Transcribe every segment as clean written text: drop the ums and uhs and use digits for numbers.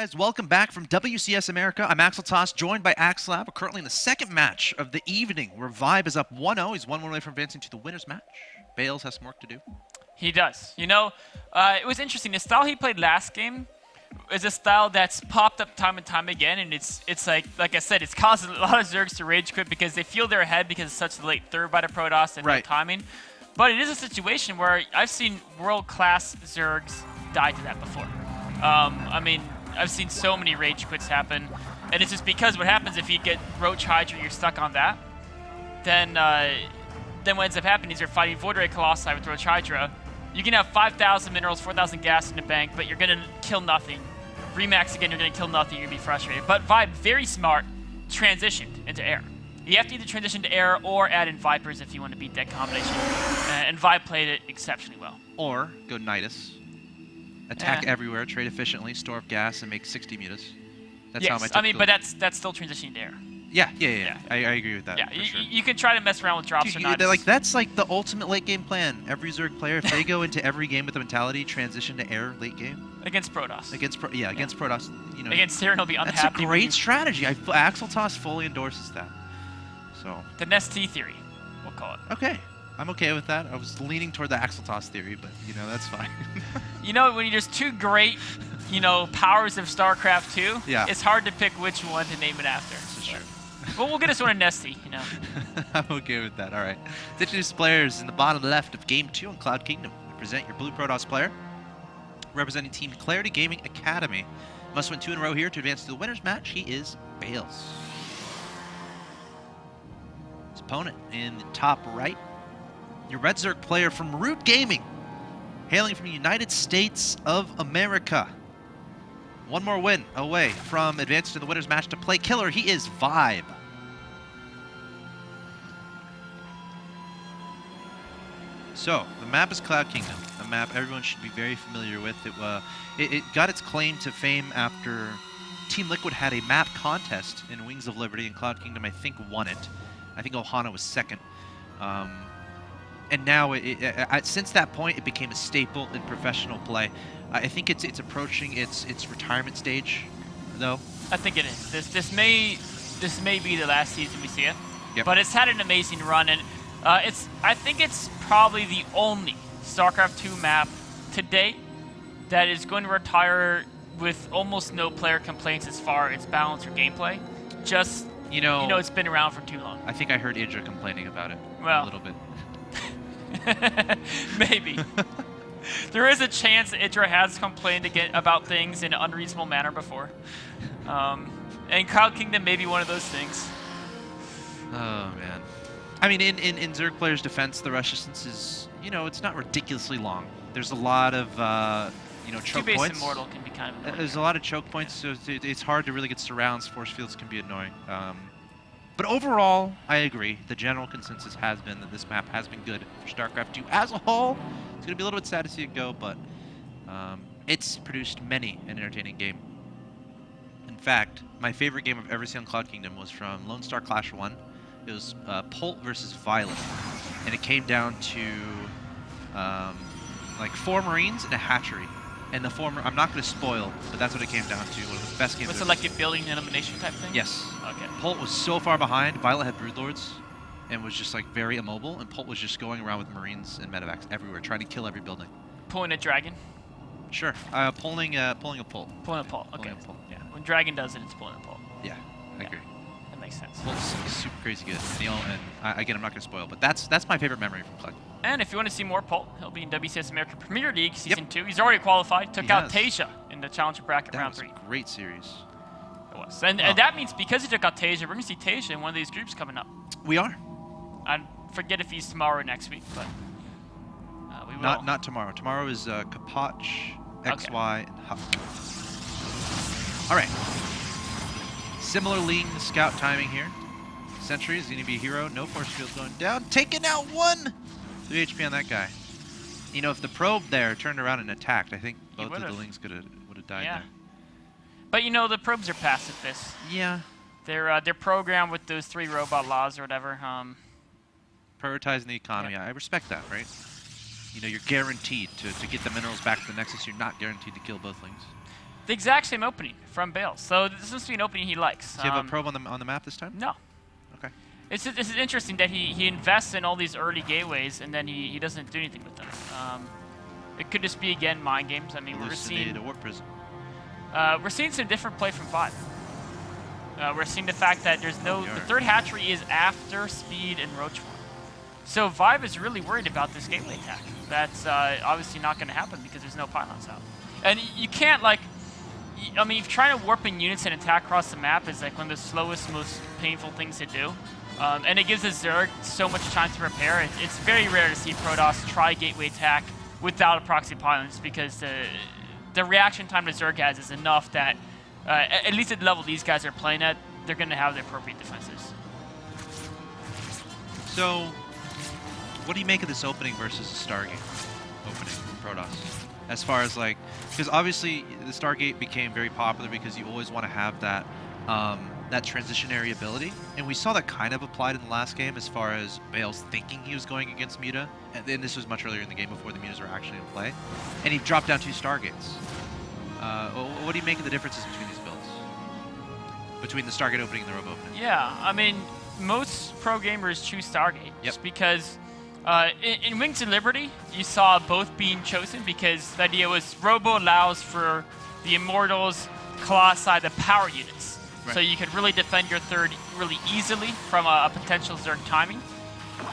guys, welcome back from WCS America. I'm Axel Toss, joined by Axlab. We're currently in the second match of the evening, where Vibe is up 1-0. He's 1-1 away from advancing to the winner's match. Bales has some work to do. He does. You know, it was interesting. The style he played last game is a style that's popped up time and time again, and it's like I said, it's caused a lot of Zergs to rage quit because they feel they're ahead because it's such a late third by the Protoss and no timing. But it is a situation where I've seen world-class Zergs die to that before. I mean, I've seen so many rage quits happen, and it's just because what happens if you get Roach Hydra, you're stuck on that, then what ends up happening is you're fighting Void Ray Colossi with Roach Hydra. You can have 5,000 minerals, 4,000 gas in the bank, but you're going to kill nothing. Remax again, you're going to kill nothing, you're going to be frustrated. But Vibe, very smart, transitioned into air. You have to either transition to air or add in Vipers if you want to beat that combination. And Vibe played it exceptionally well. Or go Nidus. Attack everywhere, trade efficiently, store up gas, and make 60 mutas. That's how my I mean, but that's still transitioning to air. Yeah. I agree with that. Yeah, for sure. you can try to mess around with drops or not. That's like the ultimate late game plan. Every Zerg player, if they go into every game with the mentality, transition to air late game. Against Protoss. Against Protoss, you know. Against Siren, he'll be unhappy. That's a great strategy. Axel Toss fully endorses that. So. The Nest-T theory, we'll call it. Okay. I'm okay with that. I was leaning toward the Axel Toss theory, but, you know, that's fine. You know, when there's two great, powers of StarCraft 2, it's hard to pick which one to name it after. This is true. Well, we'll get us one in Nesty, I'm okay with that. All right. Let's introduce players in the bottom left of Game 2 on Cloud Kingdom. Present your Blue Protoss player. Representing Team Clarity Gaming Academy. Must win 2 in a row here to advance to the winner's match. He is Bales. His opponent in the top right. Your Red Zerg player from Root Gaming, hailing from the United States of America. One more win away from advancing to the winner's match to play killer. He is Vibe. So, the map is Cloud Kingdom, a map everyone should be very familiar with. It got its claim to fame after Team Liquid had a map contest in Wings of Liberty, and Cloud Kingdom, I think, won it. I think Ohana was second. And now, since that point, it became a staple in professional play. I think it's approaching its retirement stage, though. I think it is. This may be the last season we see it. Yep. But it's had an amazing run, and I think it's probably the only StarCraft 2 map to date that is going to retire with almost no player complaints as far as balance or gameplay. Just it's been around for too long. I think I heard Idra complaining about it a little bit. Maybe. There is a chance that Idra has complained about things in an unreasonable manner before. And Cloud Kingdom may be one of those things. Oh, man. I mean, in Zerg players' defense, the rush distance is, it's not ridiculously long. There's a lot of, choke Two-base points. Immortal can be kind of annoying. There's a lot of choke points, so it's hard to really get surrounds. Force fields can be annoying. But overall, I agree. The general consensus has been that this map has been good for StarCraft 2 as a whole. It's going to be a little bit sad to see it go, but it's produced many an entertaining game. In fact, my favorite game I've ever seen on Cloud Kingdom was from Lone Star Clash 1. It was Polt versus Violet, and it came down to like 4 Marines and a hatchery. And the former, I'm not going to spoil, but that's what it came down to. One of the best games. Was it like a building elimination type thing? Yes. Okay. Polt was so far behind. Violet had Broodlords and was just like very immobile, and Polt was just going around with Marines and medevacs everywhere, trying to kill every building. Pulling a dragon? Sure. Pulling a Polt. Pulling a Polt. Okay. Pulling a Polt. Yeah. When Dragon does it, it's pulling a Polt. Yeah, I agree. That makes sense. Polt's super crazy good. Again, I'm not going to spoil, but that's my favorite memory from Cloud. And if you want to see more Polt, he'll be in WCS America Premier League Season 2. He's already qualified. Took out Tasia in the Challenger Bracket Round 3. That was a great series. It was. And that means because he took out Tasia, we're going to see Tasia in one of these groups coming up. We are. I forget if he's tomorrow or next week, but we will. Not tomorrow. Tomorrow is Kapach, XY, and Huck. All right. Similar lean scout timing here. Sentry is going to be a hero. No force fields going down. Taking out 1! 3 HP on that guy. If the probe there turned around and attacked, I think both of the Lings would have died there. But the probes are pacifist. Yeah. They're programmed with those 3 robot laws or whatever. Prioritizing the economy. I respect that, right? You're guaranteed to get the minerals back to the Nexus. You're not guaranteed to kill both Lings. The exact same opening from Bales. So this must be an opening he likes. Do you have a probe on the map this time? No. Okay. It's interesting that he invests in all these early gateways and then he doesn't do anything with them. It could just be, again, mind games. I mean, we're seeing a warp prism. we're seeing some different play from Vibe. We're seeing the fact that there's no... The third hatchery is after Speed and Roach Farm. So Vibe is really worried about this gateway attack. That's obviously not going to happen because there's no pylons out. And you can't, like... I mean, if trying to warp in units and attack across the map is like one of the slowest, most painful things to do. And it gives the Zerg so much time to prepare. It's very rare to see Protoss try gateway attack without a proxy pylon, just because the reaction time to Zerg has is enough that, at least at the level these guys are playing at, they're going to have the appropriate defenses. So, what do you make of this opening versus the Stargate opening from Protoss? As far as like, because obviously the Stargate became very popular because you always want to have that that transitionary ability, and we saw that kind of applied in the last game as far as Bales thinking he was going against Muta, and then this was much earlier in the game before the Mutas were actually in play, and he dropped down 2 Stargates. What do you make of the differences between these builds? Between the Stargate opening and the Robo opening? Yeah, I mean, most pro gamers choose Stargate just because in Wings of Liberty, you saw both being chosen because the idea was Robo allows for the Immortals, Colossi, the power units. Right. So you could really defend your third really easily from a potential Zerg timing.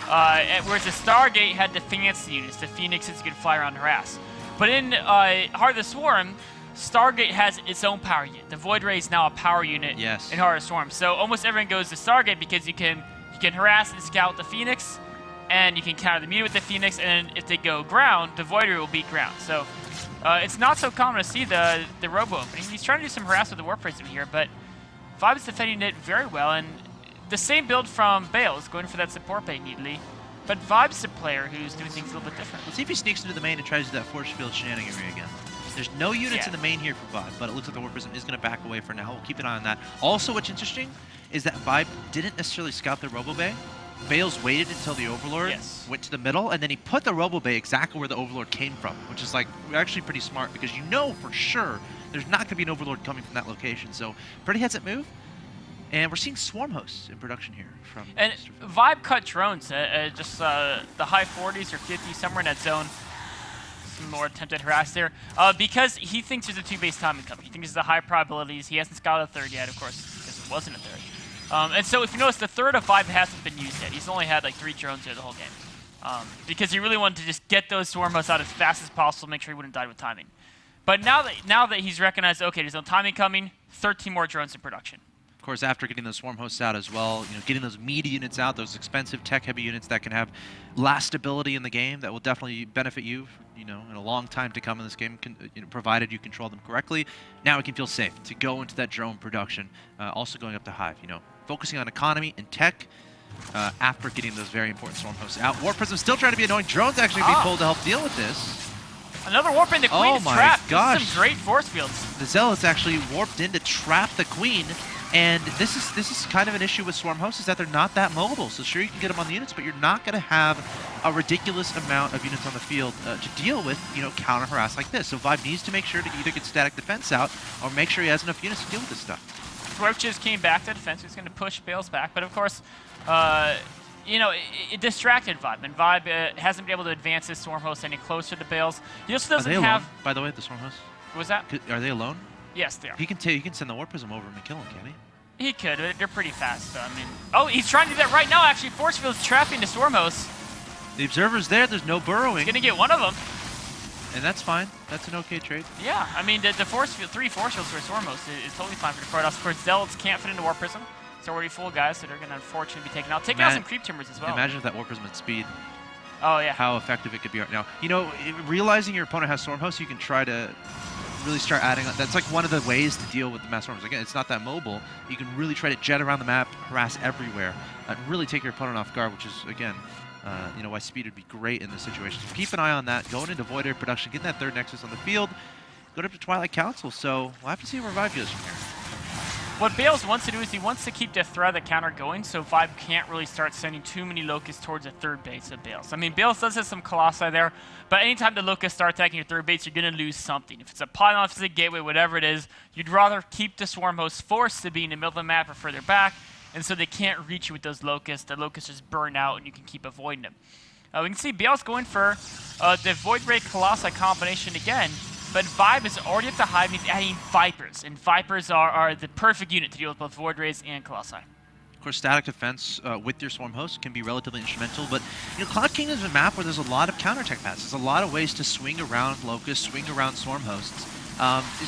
Whereas the Stargate had the fancy units, the Phoenixes you could fly around and harass. But in Heart of the Swarm, Stargate has its own power unit. The Void Ray is now a power unit in Heart of the Swarm. So almost everyone goes to Stargate because you can harass and scout the Phoenix, and you can counter the Muta with the Phoenix, and if they go ground, the Void Ray will beat ground. So it's not so common to see the Robo opening. He's trying to do some harass with the Warp Prism here, but Vibe is defending it very well, and the same build from Bales, going for that support bait neatly, but Vibe's the player who's doing things a little bit different. Let's see if he sneaks into the main and tries to do that force field shenaniganry again. There's no units in the main here for Vibe, but it looks like the Warp Prism is going to back away for now. We'll keep an eye on that. Also, what's interesting is that Vibe didn't necessarily scout the Robo Bay. Bales waited until the Overlord went to the middle, and then he put the Robo Bay exactly where the Overlord came from, which is like actually pretty smart because you know for sure there's not going to be an Overlord coming from that location. So pretty heads up move. And we're seeing Swarm Hosts in production here from And Vibe cut drones at just the high 40s or 50s, somewhere in that zone. Some more attempted harass there. Because he thinks there's a 2-base timing coming. He thinks there's a high probabilities. He hasn't scouted a third yet, of course, because it wasn't a third. And so if you notice, the third of Vibe hasn't been used yet. He's only had like 3 drones there the whole game. Because he really wanted to just get those Swarm Hosts out as fast as possible, make sure he wouldn't die with timing. But now that he's recognized, okay, there's no timing coming, 13 more drones in production. Of course, after getting those Swarm Hosts out as well, getting those meaty units out, those expensive tech-heavy units that can have lastability in the game that will definitely benefit you, in a long time to come in this game, provided you control them correctly. Now it can feel safe to go into that drone production, also going up to Hive, focusing on economy and tech after getting those very important Swarm Hosts out. Warp Prism still trying to be annoying. Drones actually being pulled to help deal with this. Another warp into Queen is trapped. Gosh. This is some great force fields. The Zealots actually warped in to trap the Queen. And this is kind of an issue with Swarm Hosts, is that they're not that mobile. So sure, you can get them on the units, but you're not going to have a ridiculous amount of units on the field to deal with, counter harass like this. So Vibe needs to make sure to either get static defense out or make sure he has enough units to deal with this stuff. Roaches came back to defense. He's going to push Bales back, but of course, it distracted Vibe, and Vibe hasn't been able to advance his Swarm Host any closer to Bales. He also doesn't have. Alone, by the way, the Swarm Hosts? What was that? Are they alone? Yes, they are. He can send the Warp Prism over him and kill him, can't he? He could. They're pretty fast, though. I mean, oh, he's trying to do that right now. Actually, Force Field's trapping the Swarm Hosts. The Observer's there. There's no burrowing. He's gonna get one of them. And that's fine. That's an okay trade. Yeah, I mean, the Force Field, 3 Force Fields for a Swarm Host is totally fine for the Protoss. Of course, Zealots can't fit into Warp Prism. It's already full, guys, so they're gonna unfortunately be taken out. Taking out some Creep Timbers as well. Imagine if that Warp Prism at speed. Oh, yeah. How effective it could be right now. Realizing your opponent has Swarm Hosts, you can try to really start adding on. That's like one of the ways to deal with the mass Swarms. Again, it's not that mobile. You can really try to jet around the map, harass everywhere, and really take your opponent off guard, which is, again, why speed would be great in this situation. So keep an eye on that. Going into Void Air production, getting that third Nexus on the field, going up to Twilight Council. So we'll have to see where Vibe goes from here. what Bales wants to do is he wants to keep the threat of the counter going, so Vibe can't really start sending too many Locusts towards the third base of Bales. I mean, Bales does have some Colossi there, but anytime the Locusts start attacking your third base, you're going to lose something. If it's a pylon, if it's a gateway, whatever it is, you'd rather keep the Swarm host forced to be in the middle of the map or further back, and so they can't reach you with those Locusts. The Locusts just burn out, and you can keep avoiding them. We can see Bales going for the Void Ray Colossi combination again, but Vibe is already at the hive, and he's adding Vipers, and Vipers are the perfect unit to deal with both Void Rays and Colossi. Of course, static defense with your Swarm host can be relatively instrumental, but Cloud Kingdom is a map where there's a lot of counterattack paths. There's a lot of ways to swing around Locusts, swing around Swarm hosts.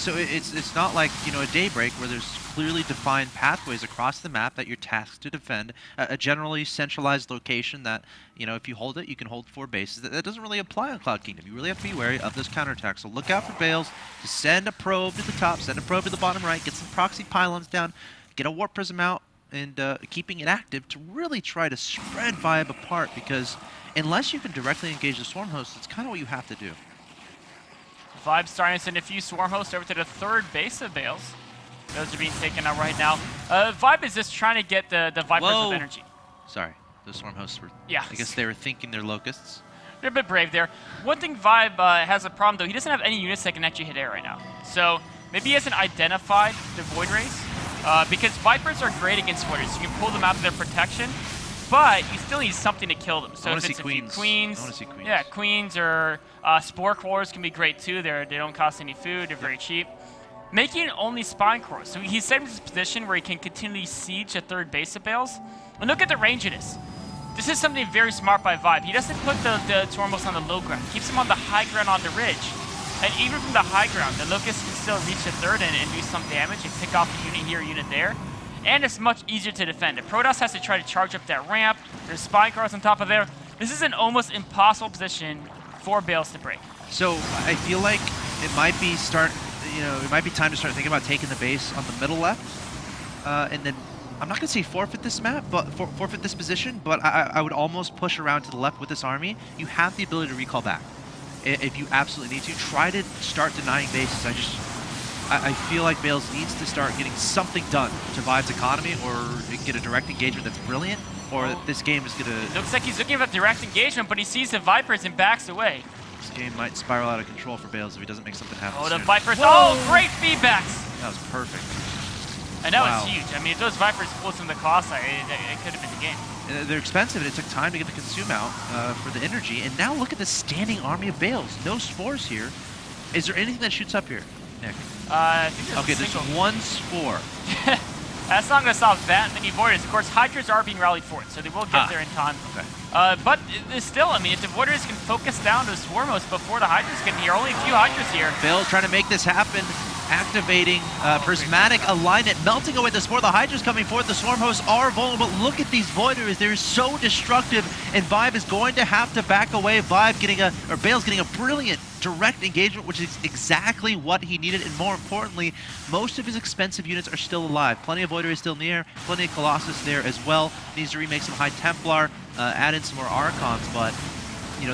So it's not like a Daybreak where there's clearly defined pathways across the map that you're tasked to defend. A generally centralized location that if you hold it, you can hold 4 bases. That doesn't really apply on Cloud Kingdom. You really have to be wary of those counterattacks. So look out for Bales to send a probe to the top, send a probe to the bottom right, get some proxy pylons down, get a Warp Prism out, and keeping it active to really try to spread Vibe apart, because unless you can directly engage the Swarm host, it's kind of what you have to do. Vibe starting to send a few Swarm hosts over to the third base of Bales. Those are being taken out right now. Vibe is just trying to get the Vipers with energy. Sorry, the Swarm hosts were... Yeah. I guess they were thinking they're Locusts. They're a bit brave there. One thing Vibe has a problem, though, he doesn't have any units that can actually hit air right now. So maybe he hasn't identified the Void Rays, because Vipers are great against Void Rays. You can pull them out of their protection, but you still need something to kill them. So if it's a few Queens, I want to see Queens. Yeah, Queens or Spore Cores can be great too. They don't cost any food. They're very cheap. Making only Spine Cores. So he's set in this position where he can continually siege a third base of Bales. And look at the range of this. This is something very smart by Vibe. He doesn't put the Swarmos on the low ground. He keeps them on the high ground on the ridge. And even from the high ground, the Locust can still reach the third and do some damage and pick off a unit here, a unit there. And it's much easier to defend. If Protoss has to try to charge up that ramp, there's Spine Cores on top of there. This is an almost impossible position for Bales to break. So I feel like it might be it might be time to start thinking about taking the base on the middle left, and then I'm not going to say forfeit this map, but forfeit this position. But I would almost push around to the left with this army. You have the ability to recall back if you absolutely need to. Try to start denying bases. I feel like Bales needs to start getting something done to Vibe's economy, or get a direct engagement that's brilliant, or this game is going to... Looks like he's looking for direct engagement, but he sees the Vipers and backs away. This game might spiral out of control for Bales if he doesn't make something happen Oh, soon. the Vipers. Whoa! Oh, great feedbacks. That was perfect. And that was huge. I mean, if those Vipers pulled some of the Colossi, it could have been the game. They're expensive, and it took time to get the consume out for the energy. And now look at the standing army of Bales. No spores here. Is there anything that shoots up here, Nick? I think there's one spore. That's not going to stop that many Voiders. Of course, Hydras are being rallied for it, so they will get there in time. Okay. But still, I mean, if the Voiders can focus down those Swarmos before the Hydras get here, only a few Hydras here. Bill trying to make this happen, activating Prismatic Alignment, melting away the Spore. The Hydras coming forward, the Swarm hosts are vulnerable. Look at these Voiders, they're so destructive, and Vibe is going to have to back away. Bale's getting a brilliant direct engagement, which is exactly what he needed, and more importantly, most of his expensive units are still alive. Plenty of Voiders still near, plenty of Colossus there as well. Needs to remake some High Templar, add in some more Archons, but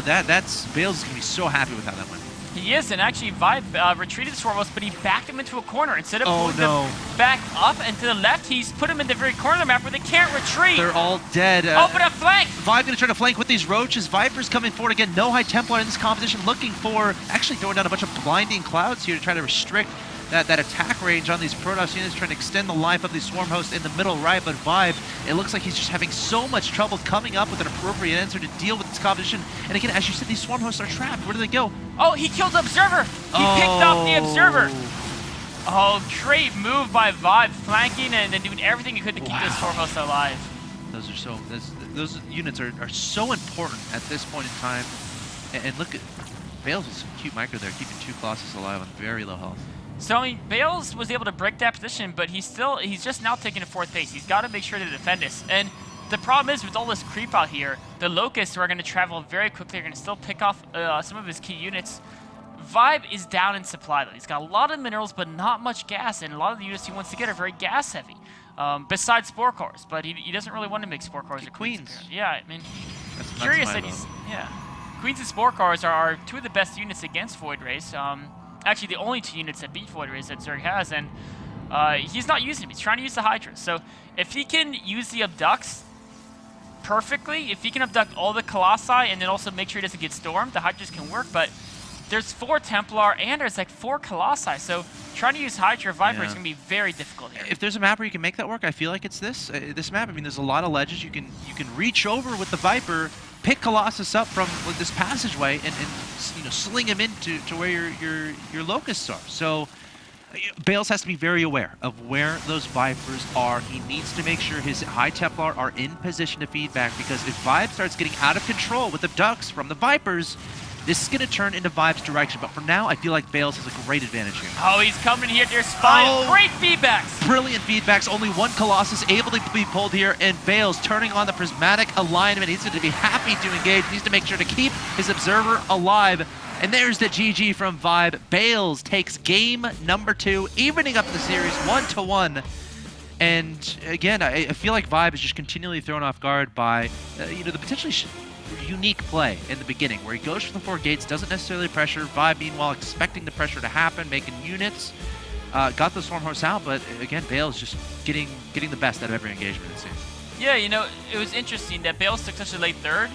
that's Bales is going to be so happy with how that went. He is, and actually Vibe retreated Swarmos, but he backed him into a corner. Instead of moving them back up and to the left, he's put them in the very corner of the map where they can't retreat. They're all dead. Open a flank! Vibe going to try to flank with these Roaches. Vipers coming forward again. No High Templar in this competition, looking for actually throwing down a bunch of blinding clouds here to try to restrict that attack range on these Protoss units, trying to extend the life of these Swarm hosts in the middle right. But Vibe, it looks like he's just having so much trouble coming up with an appropriate answer to deal with this competition. And again, as you said, these Swarm hosts are trapped. Where do they go? Oh, he killed the Observer! He picked off the Observer! Oh, great move by Vibe, flanking and doing everything he could to keep this Swarm host alive. Those units are so important at this point in time. And look at Bales with some cute micro there, keeping 2 Colossus alive on very low health. So, I mean, Bales was able to break that position, but he's just now taking a 4th base. He's got to make sure to defend this. And the problem is, with all this creep out here, the Locusts are going to travel very quickly. They're going to still pick off some of his key units. Vibe is down in supply, though. He's got a lot of minerals, but not much gas, and a lot of the units he wants to get are very gas-heavy, besides Spore Cores. But he doesn't really want to make Spore Cores or Queens. Yeah, I mean, that's curious that he's... Yeah. Queens and Spore Cores are 2 of the best units against Void Rays. Actually, the only 2 units that beat Void Rays that Zerg has, and he's not using him. He's trying to use the Hydra. So if he can use the abducts perfectly, if he can abduct all the Colossi and then also make sure he doesn't get stormed, the Hydras can work. But there's 4 Templar and there's like 4 Colossi. So trying to use Hydra Viper is going to be very difficult here. If there's a map where you can make that work, I feel like it's this map. I mean, there's a lot of ledges. You can reach over with the Viper, pick Colossus up from this passageway, and sling him into where your locusts are. So Bales has to be very aware of where those Vipers are. He needs to make sure his High Templar are in position to feed back, because if Vibe starts getting out of control with the ducks from the Vipers, this is going to turn into Vibe's direction. But for now, I feel like Bales has a great advantage here. Oh, he's coming here. They're spying. Great feedbacks. Brilliant feedbacks. Only one Colossus able to be pulled here, and Bales turning on the prismatic alignment. He's going to be happy to engage. He needs to make sure to keep his observer alive. And there's the GG from Vibe. Bales takes game number 2, evening up the series 1-1. And again, I feel like Vibe is just continually thrown off guard by the potentially unique play in the beginning, where he goes for the 4 gates, doesn't necessarily pressure. Vibe, meanwhile, expecting the pressure to happen, making units. Got the Swarm Host out, but again, Bales just getting the best out of every engagement, it seems. Yeah, it was interesting that Bales took such a late third,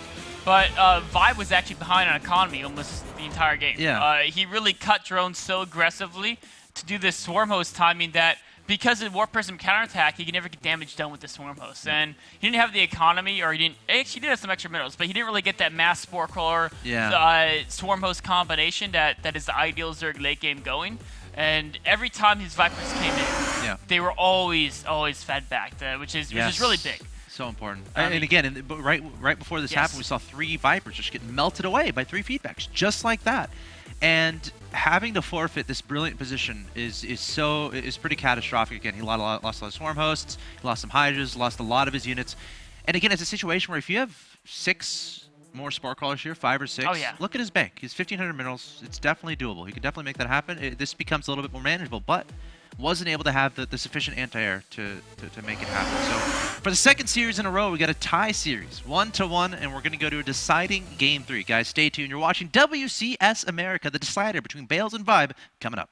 but Vibe was actually behind on economy almost the entire game. Yeah. He really cut drones so aggressively to do this Swarm Host timing that because of Warp Prism counterattack, he could never get damage done with the Swarm Host. And he didn't have the economy, or he actually did have some extra minerals, but he didn't really get that mass Spore Crawler Swarm Host combination that is the ideal Zerg late game going. And every time his Vipers came in, they were always fed back, which is really big. So important. And again, right before this happened, we saw 3 Vipers just get melted away by 3 feedbacks, just like that. And having to forfeit this brilliant position is pretty catastrophic. Again, he lost a lot of Swarm Hosts, he lost some Hydras, lost a lot of his units. And again, it's a situation where if you have 6 more Spore Crawlers here, 5 or 6, look at his bank. He's 1,500 minerals. It's definitely doable. He could definitely make that happen. This becomes a little bit more manageable, but wasn't able to have the sufficient anti-air to make it happen. So for the second series in a row, we got a tie series, 1-1, and we're going to go to a deciding game 3. Guys, stay tuned. You're watching WCS America, the decider between Bales and Vibe, coming up.